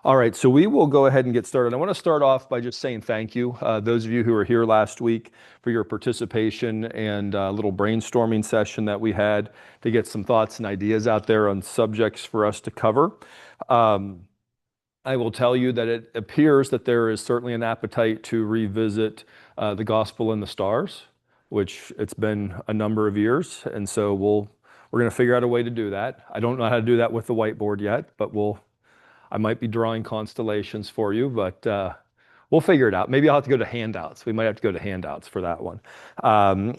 All right, so we will go ahead and get started. I want to start off by just saying thank you. Those of you who were here last week for your participation and a little brainstorming session that we had to get some thoughts and ideas out there on subjects for us to cover. I will tell you that it appears that there is certainly an appetite to revisit the Gospel in the Stars, which it's been a number of years, and so we're going to figure out a way to do that. I don't know how to do that with the whiteboard yet, but I might be drawing constellations for you, but we'll figure it out. Maybe I'll have to go to handouts. We might have to go to handouts for that one.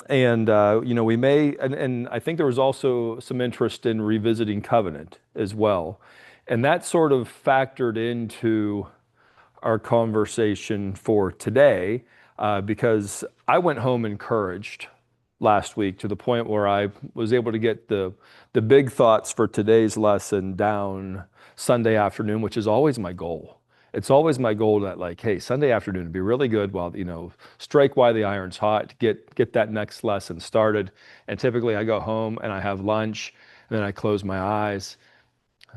We may, and I think there was also some interest in revisiting covenant as well. And that sort of factored into our conversation for today because I went home encouraged last week to the point where I was able to get the big thoughts for today's lesson down Sunday afternoon, which is always my goal. It's always my goal that hey, Sunday afternoon would be really good while, strike while the iron's hot, get that next lesson started. And typically I go home and I have lunch and then I close my eyes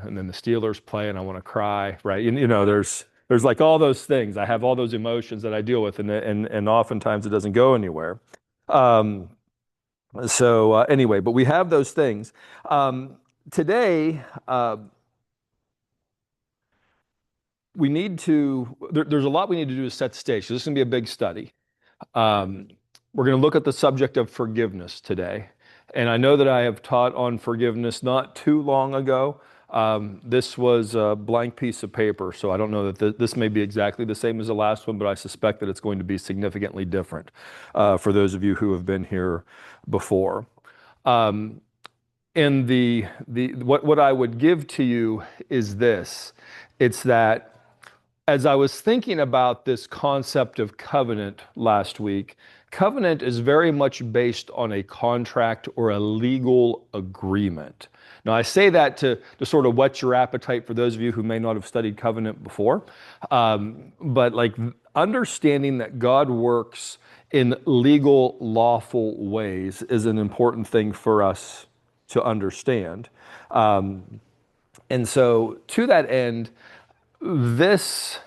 and then the Steelers play and I want to cry, right? There's like all those things. I have all those emotions that I deal with and oftentimes it doesn't go anywhere. Anyway, but we have those things. Today, there's a lot we need to do to set the stage. So this is going to be a big study. We're going to look at the subject of forgiveness today. And I know that I have taught on forgiveness not too long ago. This was a blank piece of paper, so I don't know that this may be exactly the same as the last one, but I suspect that it's going to be significantly different for those of you who have been here before. And what I would give to you is this. It's that as I was thinking about this concept of covenant last week, covenant is very much based on a contract or a legal agreement. Now, I say that to sort of whet your appetite for those of you who may not have studied covenant before. But understanding that God works in legal, lawful ways is an important thing for us to understand. And so to that end, this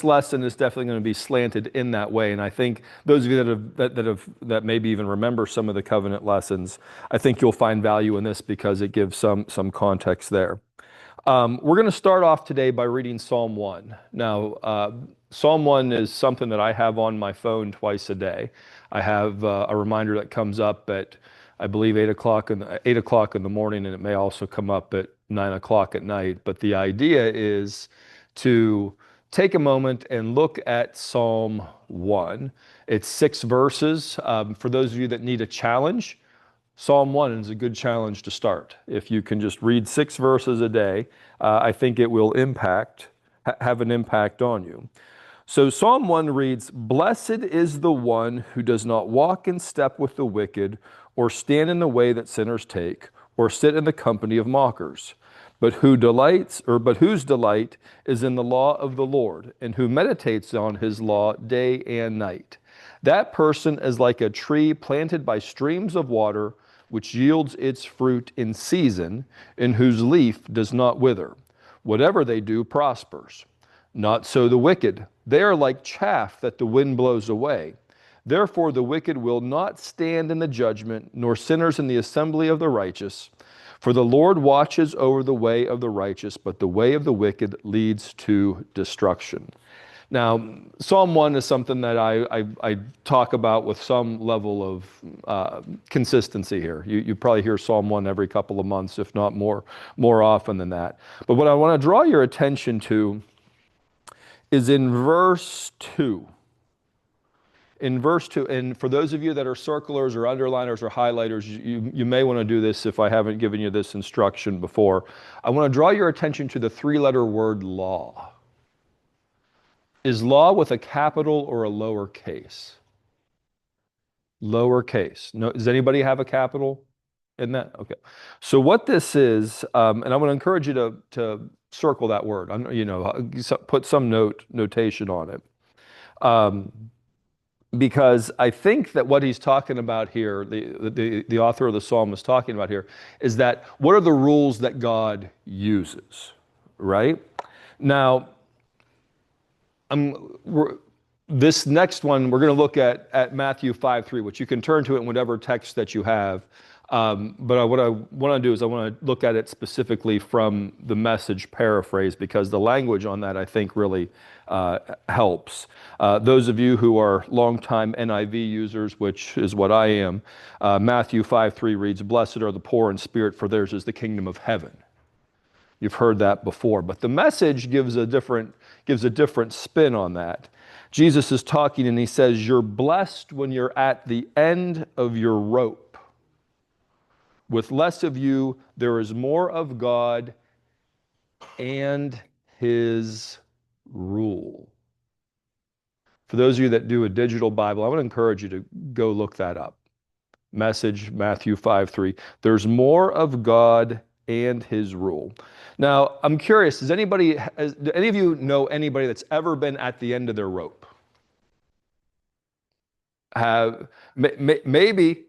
lesson is definitely going to be slanted in that way, and I think those of you that maybe even remember some of the covenant lessons, I think you'll find value in this because it gives some context there. We're going to start off today by reading Psalm 1. Now, Psalm 1 is something that I have on my phone twice a day. I have a reminder that comes up at, I believe, 8 o'clock in the morning, and it may also come up at 9 o'clock at night. But the idea is to take a moment and look at Psalm 1. It's 6 verses. For those of you that need a challenge, Psalm 1 is a good challenge to start. If you can just read 6 verses a day, I think it will have an impact on you. So Psalm 1 reads, "Blessed is the one who does not walk in step with the wicked, or stand in the way that sinners take, or sit in the company of mockers, but whose delight is in the law of the Lord, and who meditates on his law day and night. That person is like a tree planted by streams of water, which yields its fruit in season, and whose leaf does not wither. Whatever they do prospers. Not so the wicked. They are like chaff that the wind blows away. Therefore the wicked will not stand in the judgment, nor sinners in the assembly of the righteous. For the Lord watches over the way of the righteous, but the way of the wicked leads to destruction." Now, Psalm 1 is something that I talk about with some level of consistency here. You probably hear Psalm 1 every couple of months, if not more often than that. But what I want to draw your attention to is in verse 2. In verse 2, and for those of you that are circlers or underliners or highlighters, you may want to do this if I haven't given you this instruction before. I want to draw your attention to the 3-letter word law. Is law with a capital or a lowercase? Lowercase. No, does anybody have a capital in that? Okay. So what this is, and I want to encourage you to circle that word. Put some notation on it. Because I think that what he's talking about here, the author of the psalm is talking about here, is that what are the rules that God uses, right? Now, we're, this next one, we're going to look at Matthew 5:3, which you can turn to it in whatever text that you have. But what I want to do is I want to look at it specifically from the Message paraphrase because the language on that I think really helps. Those of you who are longtime NIV users, which is what I am, Matthew 5:3 reads, "Blessed are the poor in spirit, for theirs is the kingdom of heaven." You've heard that before, but the Message gives a different spin on that. Jesus is talking and he says, "You're blessed when you're at the end of your rope. With less of you, there is more of God and his rule." For those of you that do a digital Bible, I want to encourage you to go look that up. Message, Matthew 5:3. There's more of God and his rule. Now, I'm curious, do any of you know anybody that's ever been at the end of their rope? Maybe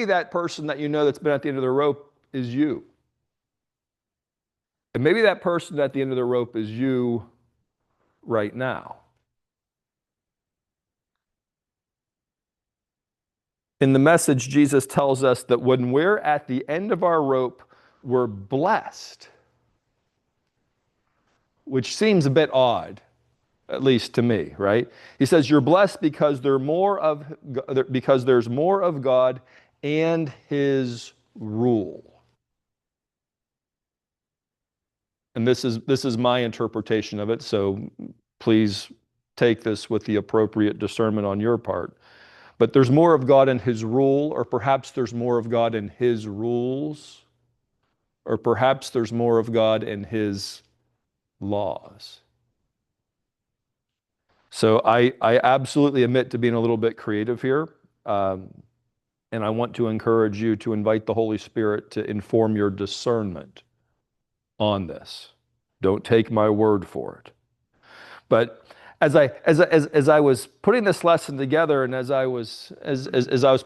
that person that you know that's been at the end of their rope is you. And maybe that person at the end of the rope is you right now. In the Message, Jesus tells us that when we're at the end of our rope, we're blessed, which seems a bit odd, at least to me, right? He says, you're blessed because there's more of God and his rule. And this is my interpretation of it, so please take this with the appropriate discernment on your part. But there's more of God in his rule, or perhaps there's more of God in his rules, or perhaps there's more of God in his laws. So I absolutely admit to being a little bit creative here. And I want to encourage you to invite the Holy Spirit to inform your discernment on this. Don't take my word for it. But as I was putting this lesson together and as I was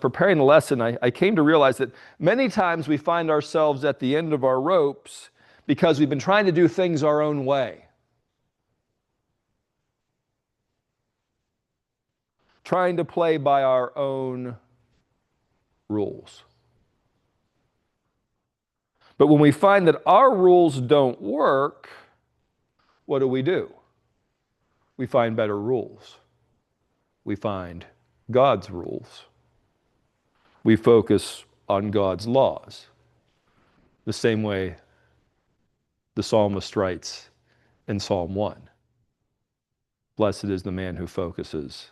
preparing the lesson, I came to realize that many times we find ourselves at the end of our ropes because we've been trying to do things our own way. Trying to play by our own rules. But when we find that our rules don't work, what do? We find better rules. We find God's rules. We focus on God's laws. The same way the psalmist writes in Psalm 1. Blessed is the man who focuses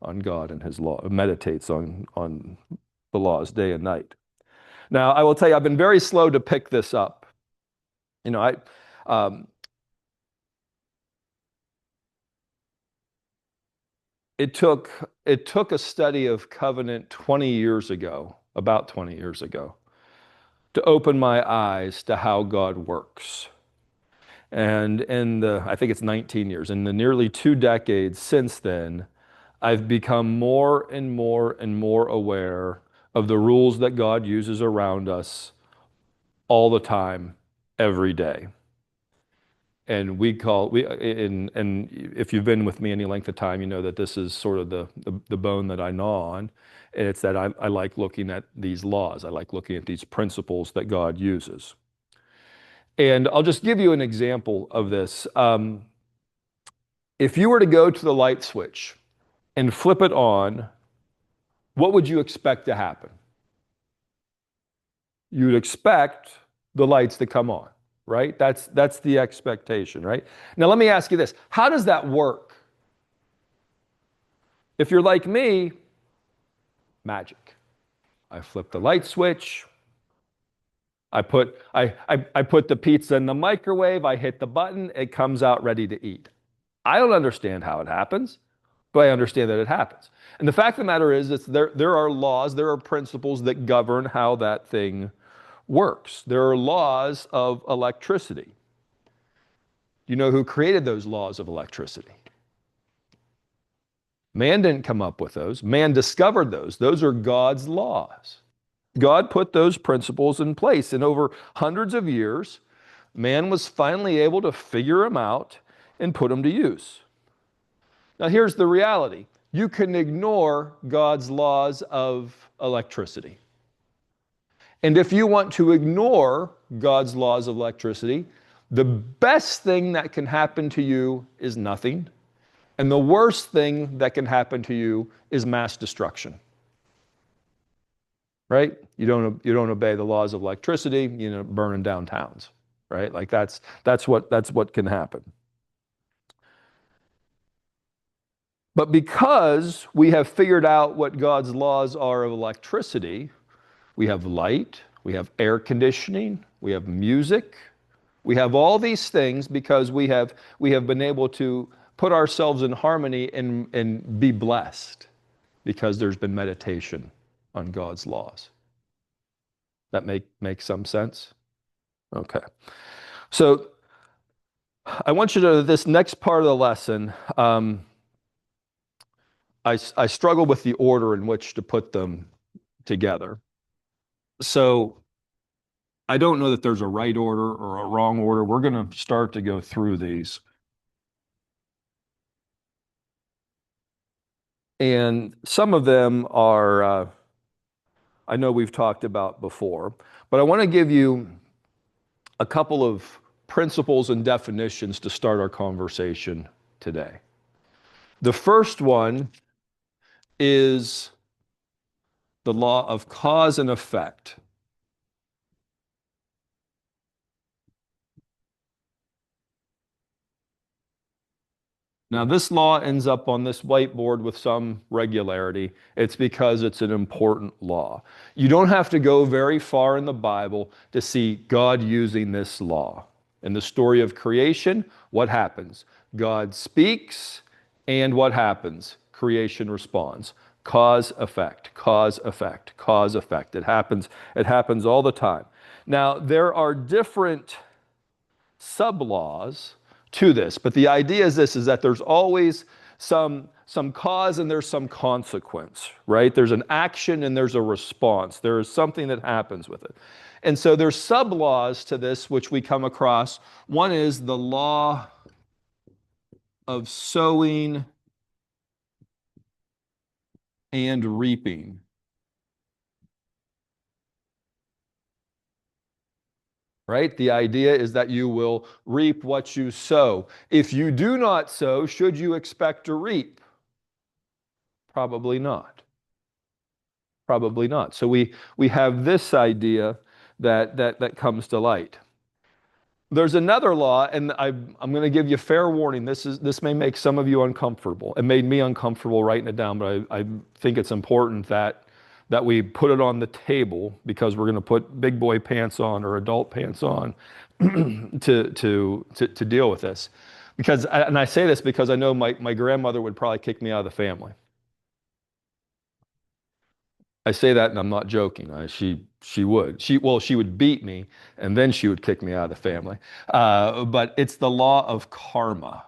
on God and his law, meditates on the laws day and night. Now, I will tell you, I've been very slow to pick this up. You know, it took a study of covenant 20 years ago, about 20 years ago, to open my eyes to how God works. And I think it's 19 years, in the nearly 2 decades since then, I've become more and more and more aware of the rules that God uses around us all the time, every day. And and if you've been with me any length of time, you know that this is sort of the bone that I gnaw on. And it's that I like looking at these laws. I like looking at these principles that God uses. And I'll just give you an example of this. If you were to go to the light switch and flip it on, what would you expect to happen? You'd expect the lights to come on, right? That's the expectation, right? Now let me ask you this. How does that work? If you're like me, magic. I flip the light switch. I put the pizza in the microwave, I hit the button, it comes out ready to eat. I don't understand how it happens, but I understand that it happens. And the fact of the matter is, there are laws, there are principles that govern how that thing works. There are laws of electricity. Do you know who created those laws of electricity? Man didn't come up with those. Man discovered those. Those are God's laws. God put those principles in place, and over hundreds of years, man was finally able to figure them out and put them to use. Now, here's the reality. You can ignore God's laws of electricity. And if you want to ignore God's laws of electricity, the best thing that can happen to you is nothing. And the worst thing that can happen to you is mass destruction. Right? You don't obey the laws of electricity, burning down towns. Right? Like that's what can happen. But because we have figured out what God's laws are of electricity, we have light, we have air conditioning, we have music, we have all these things because we have been able to put ourselves in harmony and be blessed because there's been meditation on God's laws. That make some sense? Okay. So I want you to, this next part of the lesson, I struggle with the order in which to put them together. So I don't know that there's a right order or a wrong order. We're going to start to go through these. And some of them are, I know we've talked about before, but I want to give you a couple of principles and definitions to start our conversation today. The first one is the law of cause and effect. Now, this law ends up on this whiteboard with some regularity. It's because it's an important law. You don't have to go very far in the Bible to see God using this law. In the story of creation, what happens? God speaks, and what happens? Creation responds. Cause, effect, cause, effect, cause, effect. It happens all the time. Now, there are different sub-laws to this, but the idea is this, is that there's always some cause and there's some consequence, right? There's an action and there's a response. There is something that happens with it. And so there's sub-laws to this which we come across. One is the law of sowing and reaping. Right? The idea is that you will reap what you sow. If you do not sow, should you expect to reap? Probably not. Probably not. So we have this idea that comes to light. There's another law, and I'm going to give you fair warning. This may make some of you uncomfortable. It made me uncomfortable writing it down, but I think it's important that we put it on the table because we're going to put big boy pants on or adult pants on to deal with this. And I say this because I know my grandmother would probably kick me out of the family. I say that and I'm not joking. She would. She would beat me and then she would kick me out of the family. But it's the law of karma.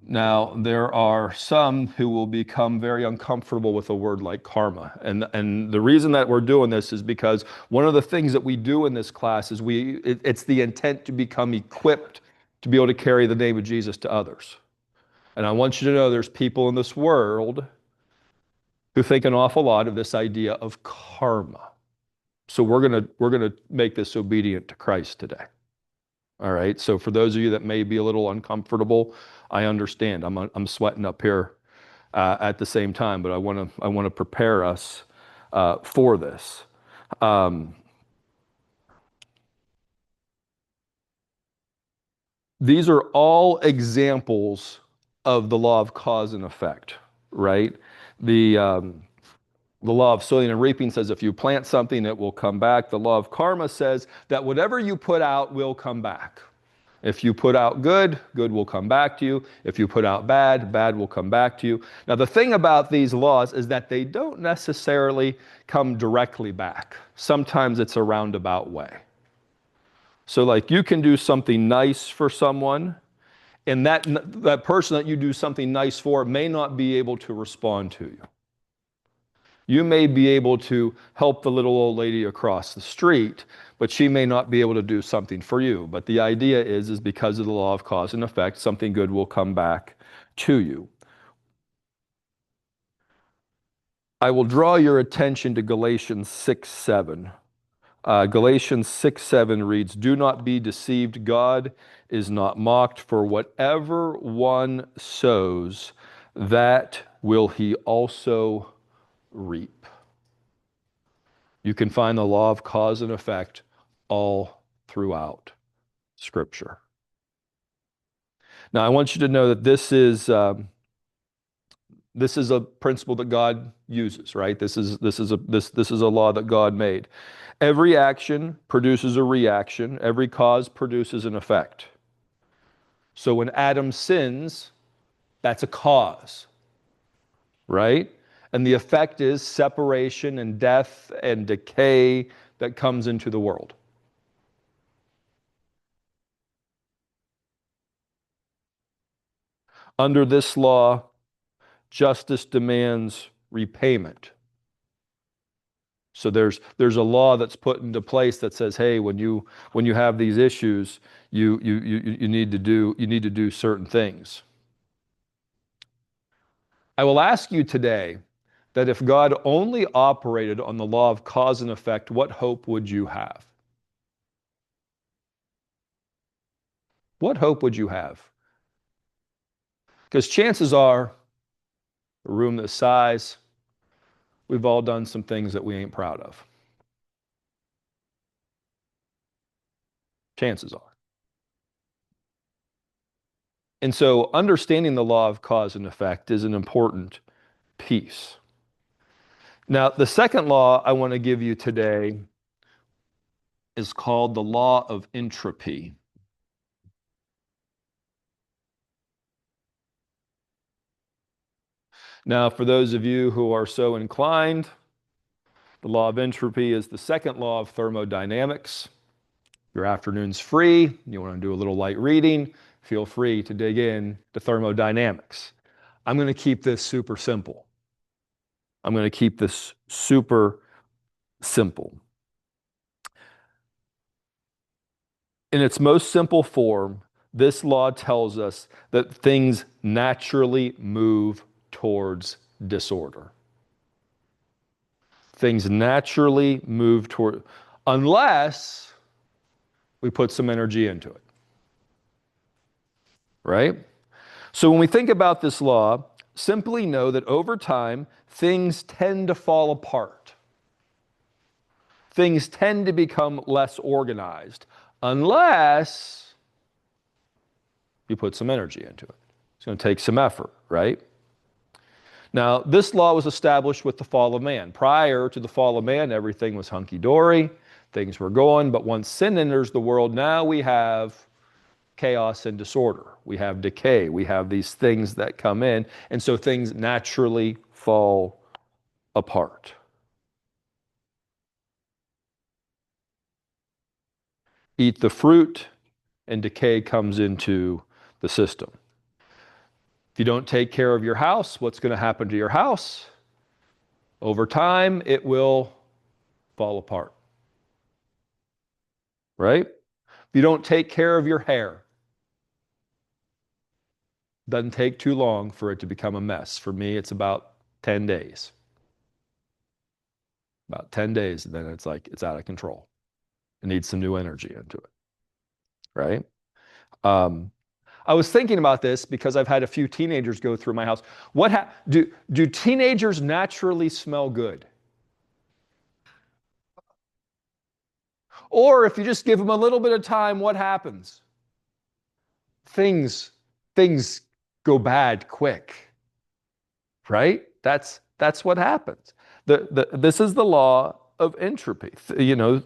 Now, there are some who will become very uncomfortable with a word like karma. And the reason that we're doing this is because one of the things that we do in this class is it's the intent to become equipped to be able to carry the name of Jesus to others. And I want you to know there's people in this world who think an awful lot of this idea of karma. So we're gonna make this obedient to Christ today. All right. So for those of you that may be a little uncomfortable, I understand. I'm sweating up here at the same time, but I want to prepare us for this. These are all examples of the law of cause and effect, right? The law of sowing and reaping says if you plant something, it will come back. The law of karma says that whatever you put out will come back. If you put out good, good will come back to you. If you put out bad, bad will come back to you. Now, the thing about these laws is that they don't necessarily come directly back. Sometimes it's a roundabout way. So like you can do something nice for someone, and that person that you do something nice for may not be able to respond to you. You may be able to help the little old lady across the street, but she may not be able to do something for you. But the idea is because of the law of cause and effect, something good will come back to you. I will draw your attention to Galatians 6:7. Galatians 6:7 reads, "Do not be deceived, God is not mocked, for whatever one sows, that will he also reap." You can find the law of cause and effect all throughout Scripture. Now, I want you to know that this is a principle that God uses, right? This is a law that God made. Every action produces a reaction. Every cause produces an effect. So when Adam sins, that's a cause, right? And the effect is separation and death and decay that comes into the world. Under this law, justice demands repayment. So there's a law that's put into place that says, hey, when you have these issues, you need to do certain things. I will ask you today that if God only operated on the law of cause and effect, what hope would you have? What hope would you have? Because chances are, a room this size, we've all done some things that we ain't proud of. Chances are. And so understanding the law of cause and effect is an important piece. Now, the second law I want to give you today is called the law of entropy. Now, for those of you who are so inclined, the law of entropy is the second law of thermodynamics. Your afternoon's free, you want to do a little light reading, feel free to dig in to thermodynamics. I'm going to keep this super simple. I'm going to keep this super simple. In its most simple form, this law tells us that things naturally move towards disorder. Things naturally move toward, unless we put some energy into it. Right? So when we think about this law, simply know that over time, things tend to fall apart. Things tend to become less organized, unless you put some energy into it. It's going to take some effort, right? Now, this law was established with the fall of man. Prior to the fall of man, everything was hunky-dory. Things were going, but once sin enters the world, now we have chaos and disorder. We have decay. We have these things that come in, and so things naturally fall apart. Eat the fruit, and decay comes into the system. If you don't take care of your house, what's going to happen to your house? Over time, it will fall apart. Right? If you don't take care of your hair, doesn't take too long for it to become a mess. For me, it's about 10 days. About 10 days, and then it's like it's out of control. It needs some new energy into it. Right? I was thinking about this because I've had a few teenagers go through my house. Do teenagers naturally smell good? Or if you just give them a little bit of time, what happens? Things go bad quick. Right? That's what happens. This is the law of entropy. You know,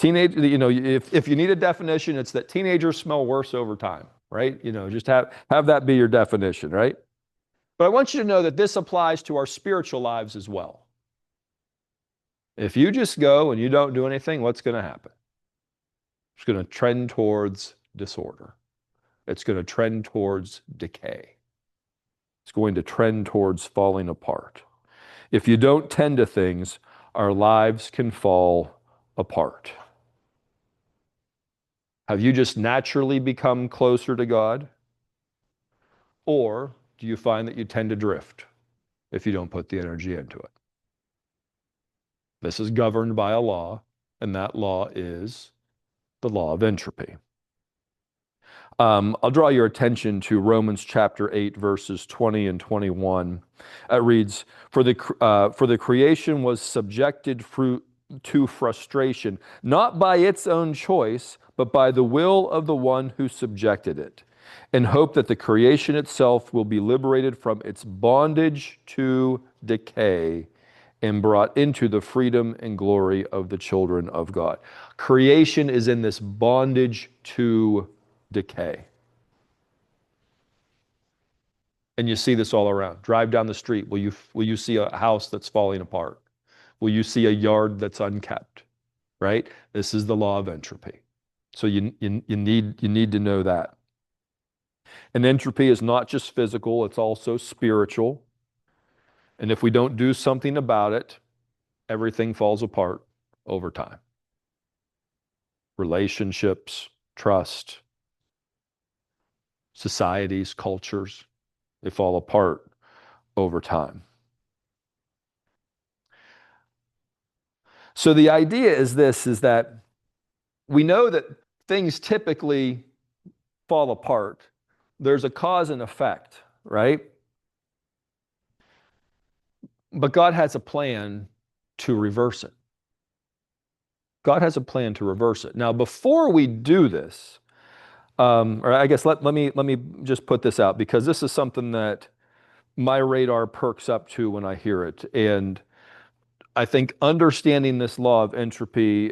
if you need a definition, it's that teenagers smell worse over time, right? You know, just have that be your definition, right? But I want you to know that this applies to our spiritual lives as well. If you just go and you don't do anything, what's going to happen? It's going to trend towards disorder. It's going to trend towards decay. It's going to trend towards falling apart. If you don't tend to things, our lives can fall apart. Have you just naturally become closer to God? Or do you find that you tend to drift if you don't put the energy into it? This is governed by a law, and that law is the law of entropy. I'll draw your attention to Romans chapter 8, verses 20 and 21. It reads, for the creation was subjected to frustration, not by its own choice, but by the will of the one who subjected it, in hope that the creation itself will be liberated from its bondage to decay and brought into the freedom and glory of the children of God. Creation is in this bondage to decay. And you see this all around. Drive down the street. Will you see a house that's falling apart? Will you see a yard that's unkept? Right? This is the law of entropy. So you need to know that. And entropy is not just physical, it's also spiritual. And if we don't do something about it, everything falls apart over time. Relationships, trust, societies, cultures, they fall apart over time. So the idea is this, is that we know that things typically fall apart. There's a cause and effect, right? But God has a plan to reverse it. God has a plan to reverse it. Now, before we do this, or I guess let me just put this out, because this is something that my radar perks up to when I hear it. And I think understanding this law of entropy,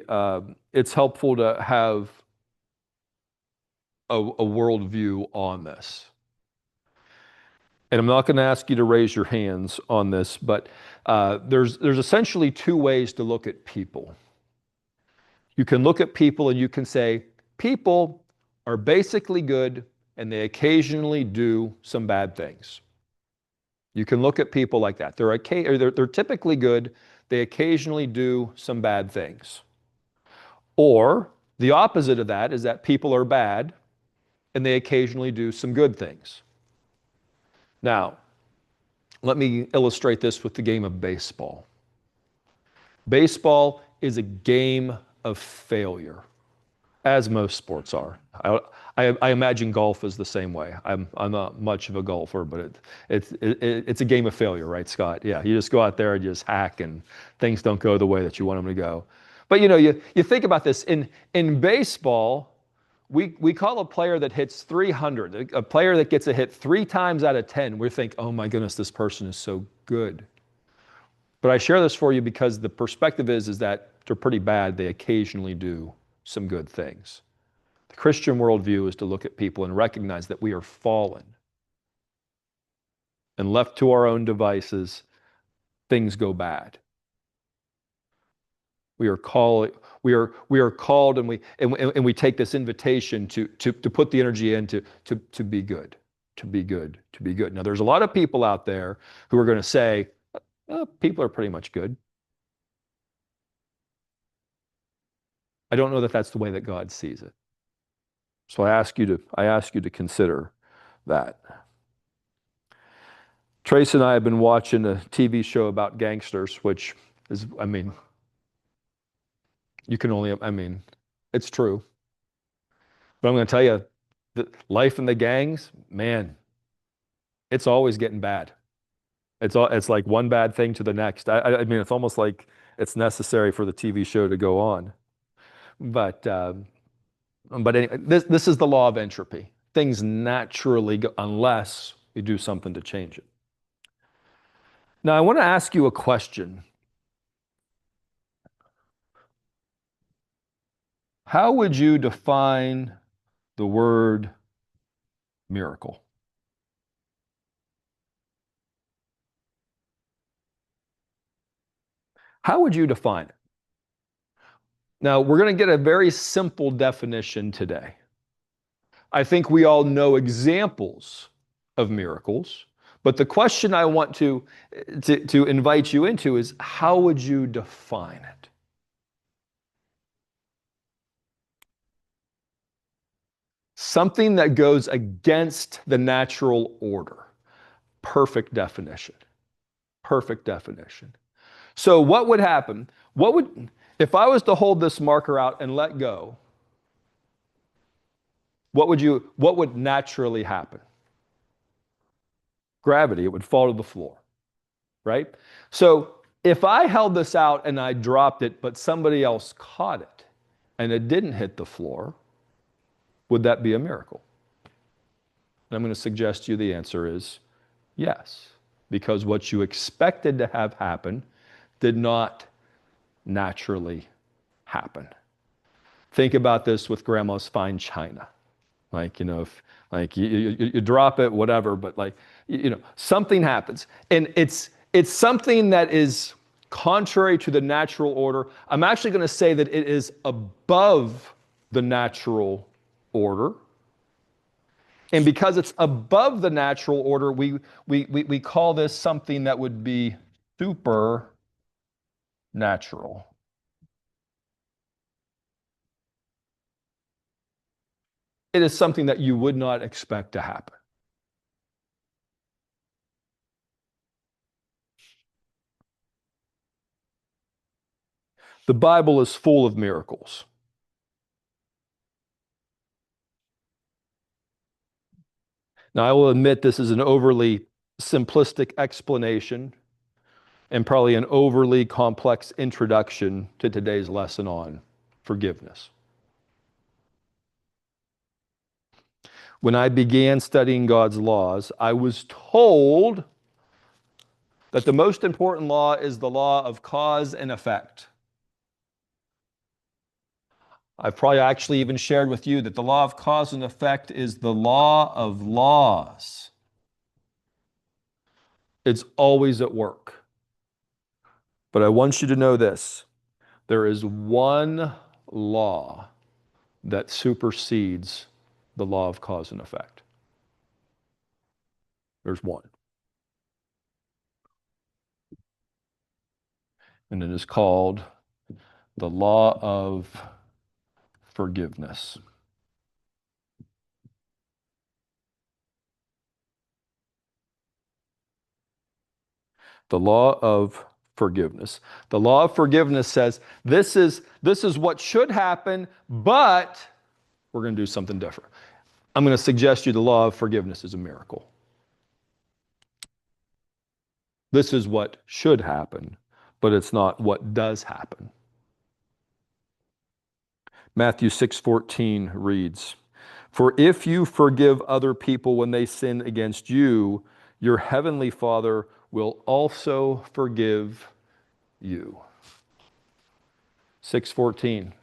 it's helpful to have a worldview on this. And I'm not going to ask you to raise your hands on this, but there's essentially two ways to look at people. You can look at people and you can say, people are basically good and they occasionally do some bad things. You can look at people like that. They're typically good, they occasionally do some bad things. Or the opposite of that is that people are bad and they occasionally do some good things. Now, let me illustrate this with the game of baseball. Baseball is a game of failure, as most sports are. I imagine golf is the same way. I'm not much of a golfer, but it's a game of failure, right, Scott? Yeah, you just go out there and you just hack, and things don't go the way that you want them to go. But you think about this in baseball. We call a player that hits 300, a player that gets a hit 3 times out of 10. We think, oh my goodness, this person is so good. But I share this for you because the perspective is that they're pretty bad. They occasionally do some good things. The Christian worldview is to look at people and recognize that we are fallen. And left to our own devices, things go bad. We are called, and we take this invitation to put the energy in to be good, to be good, to be good. Now, there's a lot of people out there who are going to say, oh, people are pretty much good. I don't know that that's the way that God sees it. So I ask you to consider that. Trace and I have been watching a TV show about gangsters, which is, it's true. But I'm going to tell you, the life in the gangs, man, it's always getting bad. It's like one bad thing to the next. It's almost like it's necessary for the TV show to go on. But anyway, this is the law of entropy. Things naturally go unless we do something to change it. Now, I want to ask you a question. How would you define the word miracle? How would you define it? Now, we're going to get a very simple definition today. I think we all know examples of miracles, But the question I want to invite you into is, how would you define it? Something that goes against the natural order. Perfect definition. Perfect definition. So what would happen? If I was to hold this marker out and let go, what would naturally happen? Gravity, it would fall to the floor, right? So if I held this out and I dropped it, but somebody else caught it and it didn't hit the floor, would that be a miracle? And I'm going to suggest to you the answer is yes, because what you expected to have happen did not naturally happen. Think about this with grandma's fine china. Like, if like you drop it, whatever, but like, something happens. And it's something that is contrary to the natural order. I'm actually going to say that it is above the natural order. And because it's above the natural order, we call this something that would be supernatural. It is something that you would not expect to happen. The Bible is full of miracles. Now, I will admit this is an overly simplistic explanation and probably an overly complex introduction to today's lesson on forgiveness. When I began studying God's laws, I was told that the most important law is the law of cause and effect. I've probably actually even shared with you that the law of cause and effect is the law of laws. It's always at work. But I want you to know this. There is one law that supersedes the law of cause and effect. There's one. And it is called the law of forgiveness. The law of forgiveness. The law of forgiveness says this is what should happen, but we're going to do something different. I'm going to suggest you the law of forgiveness is a miracle. This is what should happen, but it's not what does happen. Matthew 6:14 reads, "For if you forgive other people when they sin against you, your heavenly Father will also forgive you." 6:14.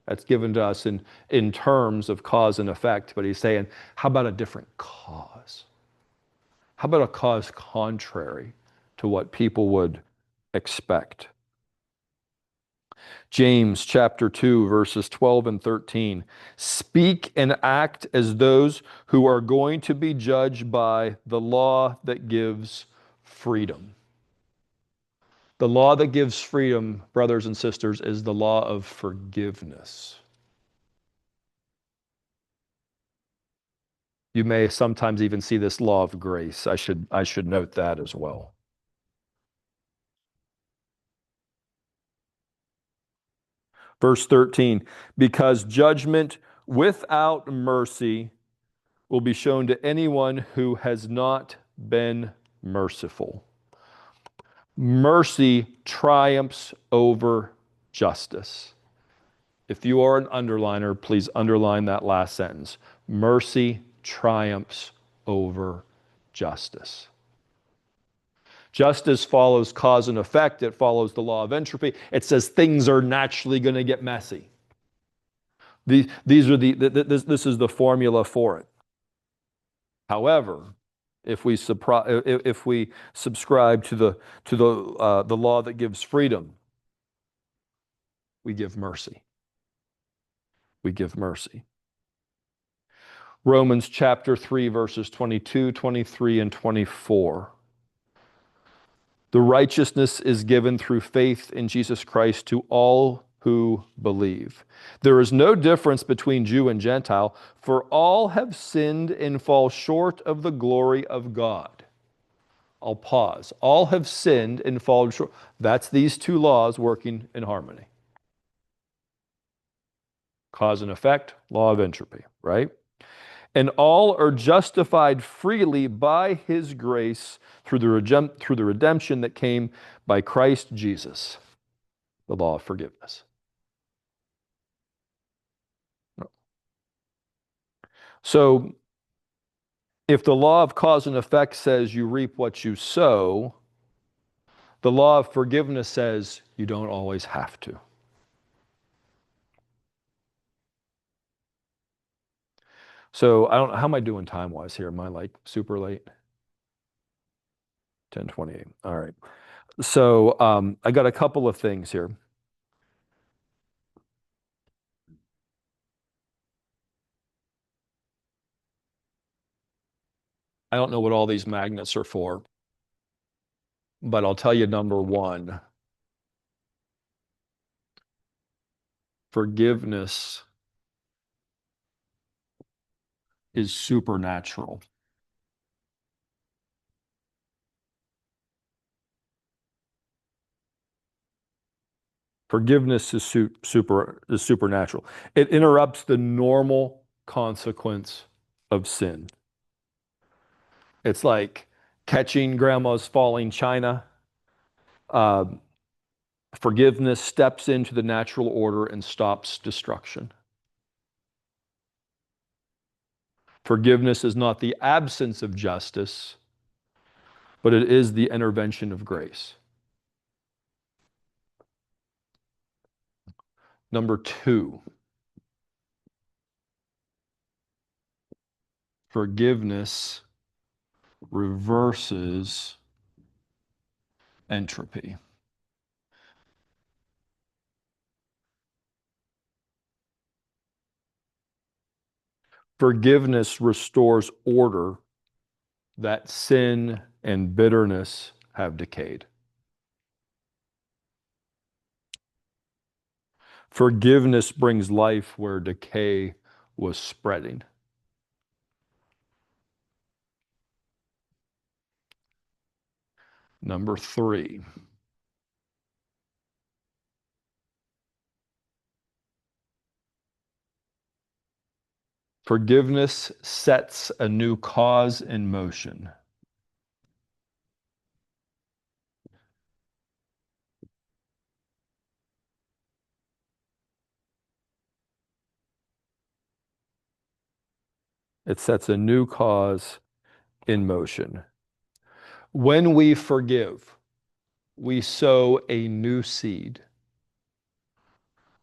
That's given to us in terms of cause and effect, but he's saying, how about a different cause? How about a cause contrary to what people would expect? James chapter 2, verses 12 and 13. Speak and act as those who are going to be judged by the law that gives freedom. The law that gives freedom, brothers and sisters, is the law of forgiveness. You may sometimes even see this law of grace. I should note that as well. Verse 13, because judgment without mercy will be shown to anyone who has not been merciful. Mercy triumphs over justice. If you are an underliner, please underline that last sentence. Mercy triumphs over justice. Justice follows cause and effect. It follows the law of entropy. It says things are naturally going to get messy. This is the formula for it. However, if we subscribe to the law that gives freedom, we give mercy. We give mercy. Romans chapter 3, verses 22, 23, and 24. The righteousness is given through faith in Jesus Christ to all who believe. There is no difference between Jew and Gentile, for all have sinned and fall short of the glory of God. I'll pause. All have sinned and fallen short. That's these two laws working in harmony. Cause and effect, law of entropy, right? And all are justified freely by his grace through the redemption that came by Christ Jesus, the law of forgiveness. So, if the law of cause and effect says you reap what you sow, the law of forgiveness says you don't always have to. So, I don't know, how am I doing time-wise here? Am I like super late? 10:28. All right. So, I got a couple of things here. I don't know what all these magnets are for, but I'll tell you number one. Forgiveness is supernatural. Forgiveness is supernatural. It interrupts the normal consequence of sin. It's like catching grandma's falling china. Uh, Forgiveness steps into the natural order and stops destruction. Forgiveness is not the absence of justice, but it is the intervention of grace. Number two, forgiveness reverses entropy. Forgiveness restores order that sin and bitterness have decayed. Forgiveness brings life where decay was spreading. Number three, forgiveness sets a new cause in motion. It sets a new cause in motion. When we forgive, we sow a new seed,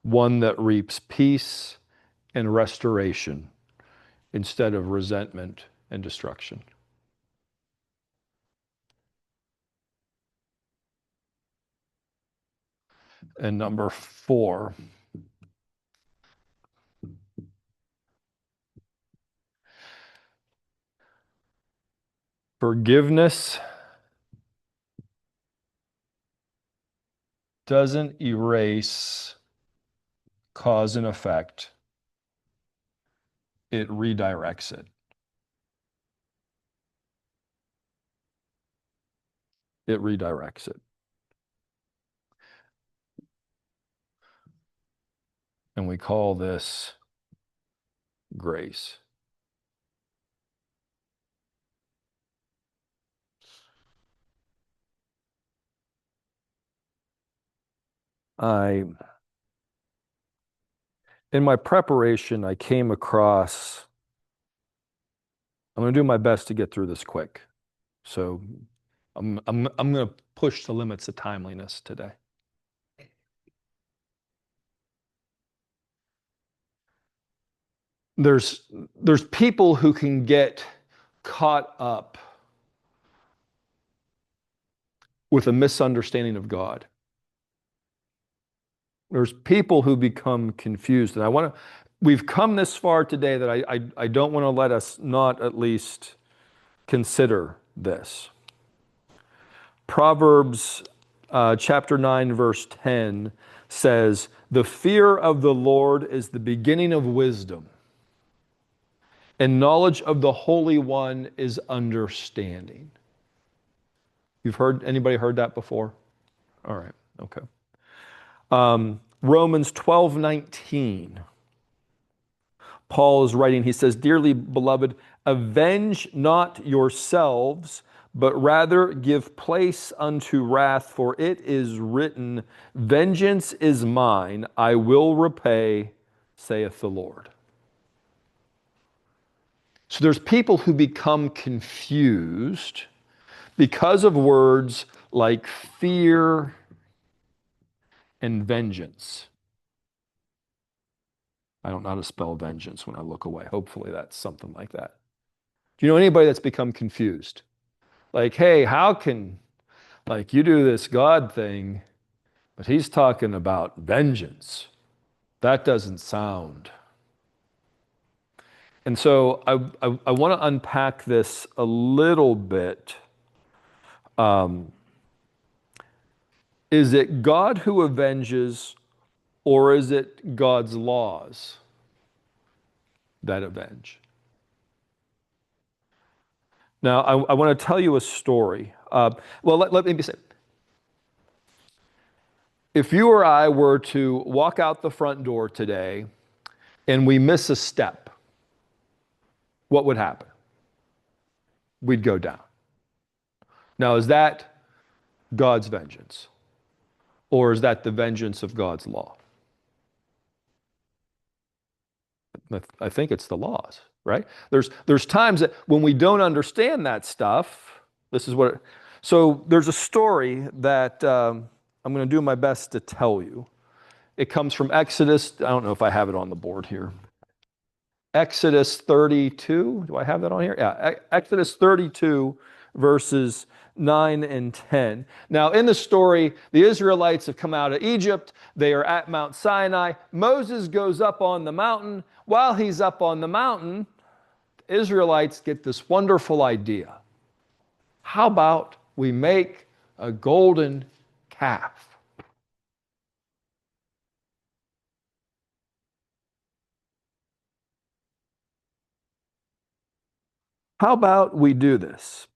one that reaps peace and restoration instead of resentment and destruction. And number four, forgiveness doesn't erase cause and effect, it redirects it. It redirects it. And we call this grace. In my preparation, I came across, I'm going to do my best to get through this quick. So I'm going to push the limits of timeliness today. There's people who can get caught up with a misunderstanding of God. There's people who become confused. And I want to, we've come this far today that I don't want to let us not at least consider this. Proverbs chapter 9, verse 10 says, "The fear of the Lord is the beginning of wisdom, and knowledge of the Holy One is understanding." Anybody heard that before? All right, okay. Romans 12:19. Paul is writing, he says, "Dearly beloved, avenge not yourselves, but rather give place unto wrath, for it is written, Vengeance is mine, I will repay, saith the Lord." So there's people who become confused because of words like fear and vengeance. I don't know how to spell vengeance when I look away. Hopefully that's something like that. Do you know anybody that's become confused? Like, hey, how can, like, you do this God thing, but he's talking about vengeance? That doesn't sound. And so I want to unpack this a little bit. Is it God who avenges, or is it God's laws that avenge? Now, I want to tell you a story. Let me say, if you or I were to walk out the front door today and we miss a step, what would happen? We'd go down. Now, is that God's vengeance? Or is that the vengeance of God's law? I think it's the laws, right? There's times that when we don't understand that stuff, this is what. So there's a story that I'm going to do my best to tell you. It comes from Exodus. I don't know if I have it on the board here. Exodus 32. Do I have that on here? Yeah, Exodus 32, verses 9 and 10. Now, in the story, the Israelites have come out of Egypt. They are at Mount Sinai. Moses goes up on the mountain. While he's up on the mountain, the Israelites get this wonderful idea. How about we make a golden calf? How about we do this?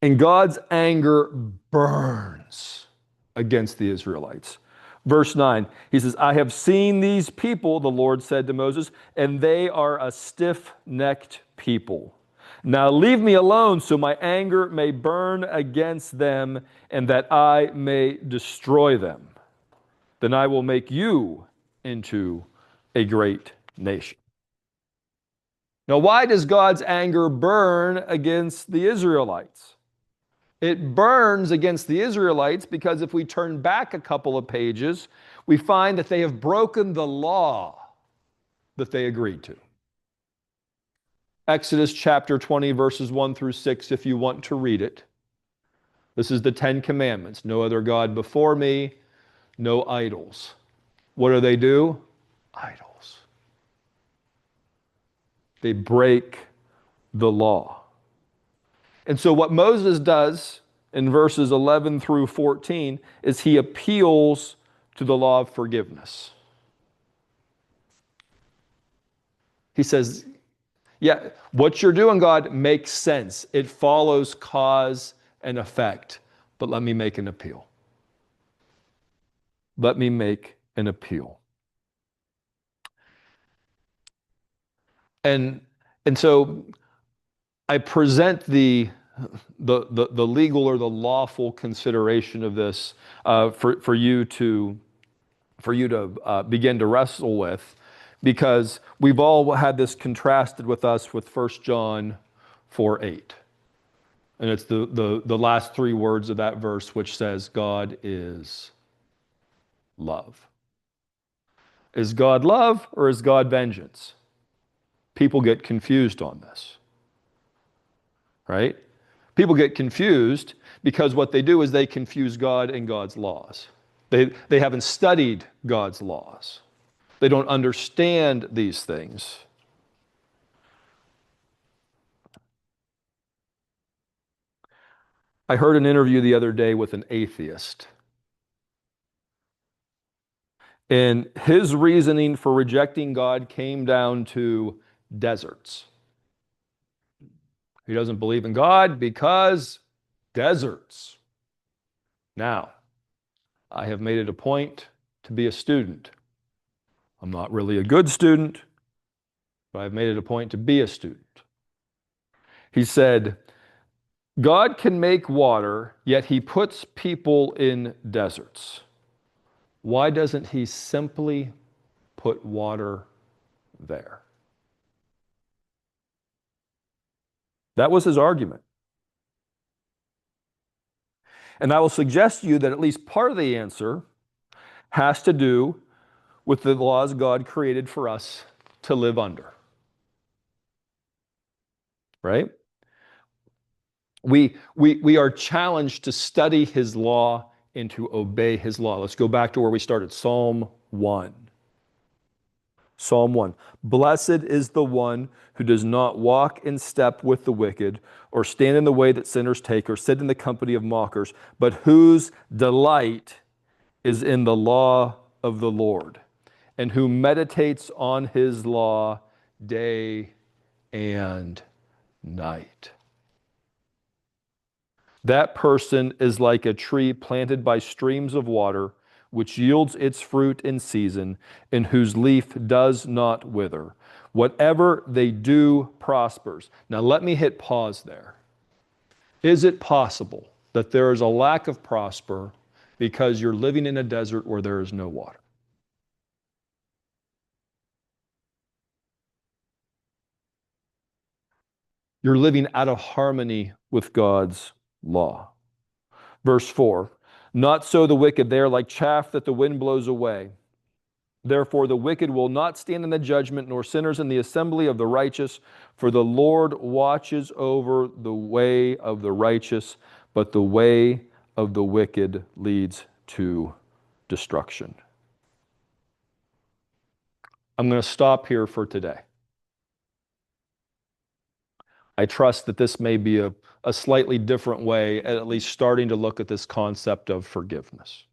And God's anger burns against the Israelites. Verse 9, he says, "I have seen these people," the Lord said to Moses, "and they are a stiff-necked people. Now leave me alone so my anger may burn against them and that I may destroy them. Then I will make you into a great nation." Now, why does God's anger burn against the Israelites? It burns against the Israelites because if we turn back a couple of pages, we find that they have broken the law that they agreed to. Exodus chapter 20, verses 1 through 6, if you want to read it. This is the Ten Commandments. No other God before me, no idols. What do? Idols. They break the law. And so what Moses does in verses 11 through 14 is he appeals to the law of forgiveness. He says, yeah, what you're doing, God, makes sense. It follows cause and effect. But let me make an appeal. Let me make an appeal. And so I present the legal or the lawful consideration of this for you to begin to wrestle with, because we've all had this contrasted with us with 1 John 4:8. And it's the last three words of that verse, which says, God is love. Is God love or is God vengeance? People get confused on this, right? People get confused because what they do is they confuse God and God's laws. They haven't studied God's laws. They don't understand these things. I heard an interview the other day with an atheist. And his reasoning for rejecting God came down to deserts. He doesn't believe in God because deserts. Now, I have made it a point to be a student. I'm not really a good student, but I've made it a point to be a student. He said, God can make water, yet he puts people in deserts. Why doesn't he simply put water there? That was his argument. And I will suggest to you that at least part of the answer has to do with the laws God created for us to live under. Right? We are challenged to study his law and to obey his law. Let's go back to where we started, Psalm 1. Psalm 1. Blessed is the one who does not walk in step with the wicked, or stand in the way that sinners take, or sit in the company of mockers, but whose delight is in the law of the Lord, and who meditates on his law day and night. That person is like a tree planted by streams of water, which yields its fruit in season, and whose leaf does not wither. Whatever they do prospers. Now, let me hit pause there. Is it possible that there is a lack of prosper because you're living in a desert where there is no water? You're living out of harmony with God's law. Verse 4, not so the wicked, they are like chaff that the wind blows away. Therefore the wicked will not stand in the judgment, nor sinners in the assembly of the righteous. For the Lord watches over the way of the righteous, but the way of the wicked leads to destruction. I'm going to stop here for today. I trust that this may be a slightly different way at least starting to look at this concept of forgiveness.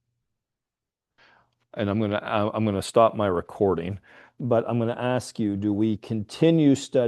And I'm going to stop my recording, but I'm going to ask you, do we continue studying